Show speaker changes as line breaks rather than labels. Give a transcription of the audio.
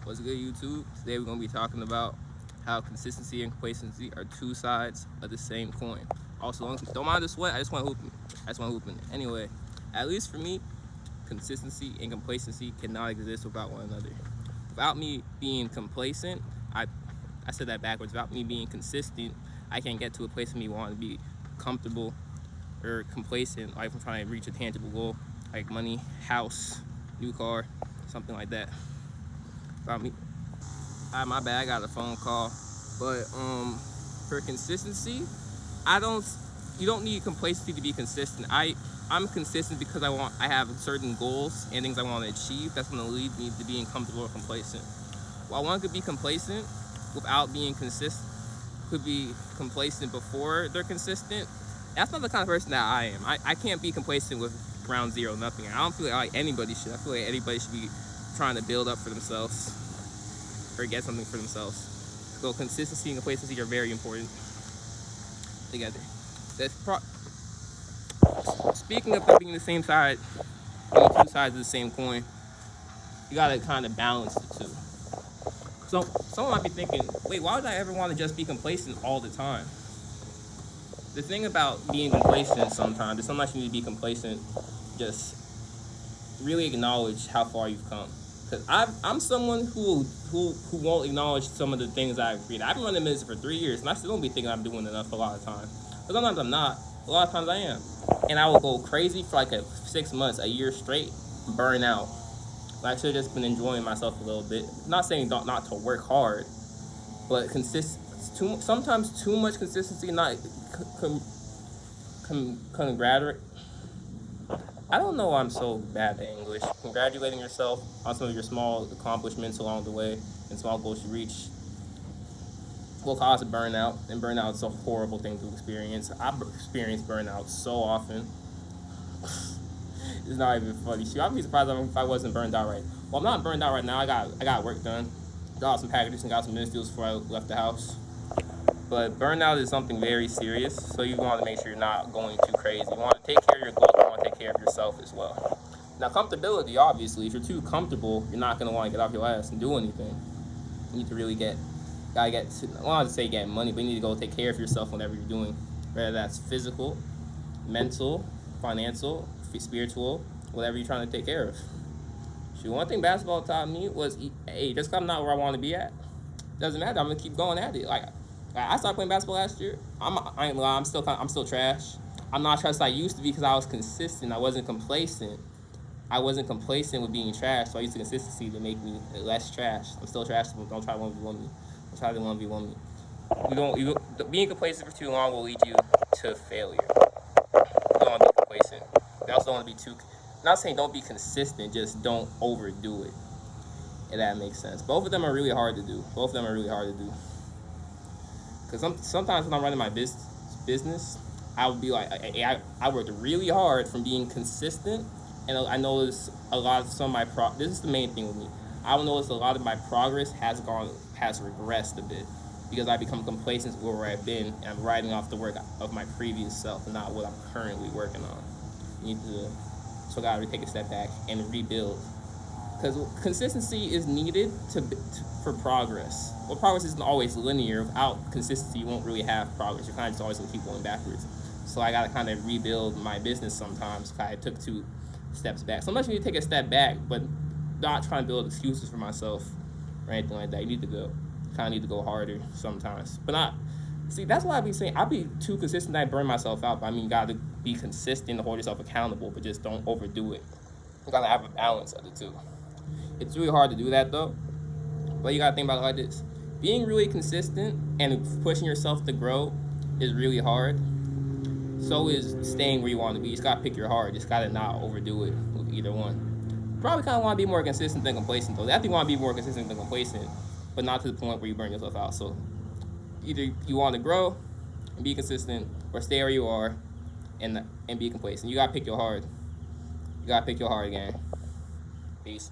What's good, YouTube? Today we're going to be talking about how consistency and complacency are two sides of the same coin. Also, don't mind the sweat. I just want hooping. Anyway, at least for me, consistency and complacency cannot exist without one another. Without me being complacent, I said that backwards. Without me being consistent, I can't get to a place of me wanting to be comfortable or complacent, like I'm trying to reach a tangible goal, like money, house, new car, something like that. About me, my bad, I got a phone call. But for consistency, you don't need complacency to be consistent. I'm consistent because I have certain goals and things I want to achieve. That's going to lead me to being comfortable or complacent. While one could be complacent without being consistent, could be complacent before they're consistent, that's not the kind of person that I am. I can't be complacent with ground zero, nothing. I don't feel like anybody should. I feel like anybody should be trying to build up for themselves or get something for themselves. So consistency and complacency are very important together. Speaking of being the same side, being two sides of the same coin, you gotta kind of balance the two. So someone might be thinking, wait, why would I ever want to just be complacent all the time? The thing about being complacent sometimes is sometimes you need to be complacent, just really acknowledge how far you've come. Because I'm someone who won't acknowledge some of the things I've created. I've been running business for 3 years, and I still don't be thinking I'm doing enough a lot of times. But sometimes I'm not. A lot of times I am. And I will go crazy for like 6 months, a year straight, burn out. Like, I should have just been enjoying myself a little bit. Not saying not to work hard, but sometimes too much consistency, not congratulate. I don't know why I'm so bad at English. Congratulating yourself on some of your small accomplishments along the way and small goals you reach will cause a burnout, and burnout is a horrible thing to experience. I've experienced burnout so often. It's not even funny. Shoot, I'd be surprised if I wasn't burned out right. Well, I'm not burned out right now. I got work done. Got some packages and got some business deals before I left the house. But burnout is something very serious, so you want to make sure you're not going too crazy. You want to take care of your goals, you want to take care of yourself as well. Now, comfortability, obviously, if you're too comfortable, you're not going to want to get off your ass and do anything. You need to really I don't want to say get money, but you need to go take care of yourself whenever you're doing, whether that's physical, mental, financial, spiritual, whatever you're trying to take care of. Shoot, one thing basketball taught me was, hey, just because I'm not where I want to be at, doesn't matter. I'm going to keep going at it. Like, I started playing basketball last year. I ain't gonna lie, I'm still trash. I'm not trash as I used to be because I was consistent. I wasn't complacent. I wasn't complacent with being trash, so I used the consistency to make me less trash. I'm still trash, but don't try to 1v1 me. Don't try to 1v1 me. Being complacent for too long will lead you to failure. You don't want to be complacent. You also don't want to be not saying don't be consistent, just don't overdo it. If that makes sense. Both of them are really hard to do. Because sometimes when I'm running my business, I would be like, I worked really hard from being consistent, and I noticed a lot of some of my this is the main thing with me. I will notice a lot of my progress has regressed a bit because I become complacent with where I've been, and I'm writing off the work of my previous self and not what I'm currently working on. So I gotta take a step back and rebuild. Because consistency is needed for progress. Well, progress isn't always linear. Without consistency, you won't really have progress. You're kind of just always going to keep going backwards. So I got to kind of rebuild my business sometimes. I took 2 steps back. Sometimes you need to take a step back, but not trying to build excuses for myself or anything like that. You need to go harder sometimes. But that's why I be saying I be too consistent that I burn myself out. But I mean, you got to be consistent to hold yourself accountable, but just don't overdo it. You got to have a balance of the two. It's really hard to do that though, but you gotta think about it like this. Being really consistent and pushing yourself to grow is really hard. So is staying where you want to be. You just gotta pick your heart. You just gotta not overdo it with either one. Probably kind of want to be more consistent than complacent though. I think you want to be more consistent than complacent, but not to the point where you burn yourself out. So either you want to grow and be consistent, or stay where you are and be complacent. You gotta pick your heart. You gotta pick your heart again. Peace.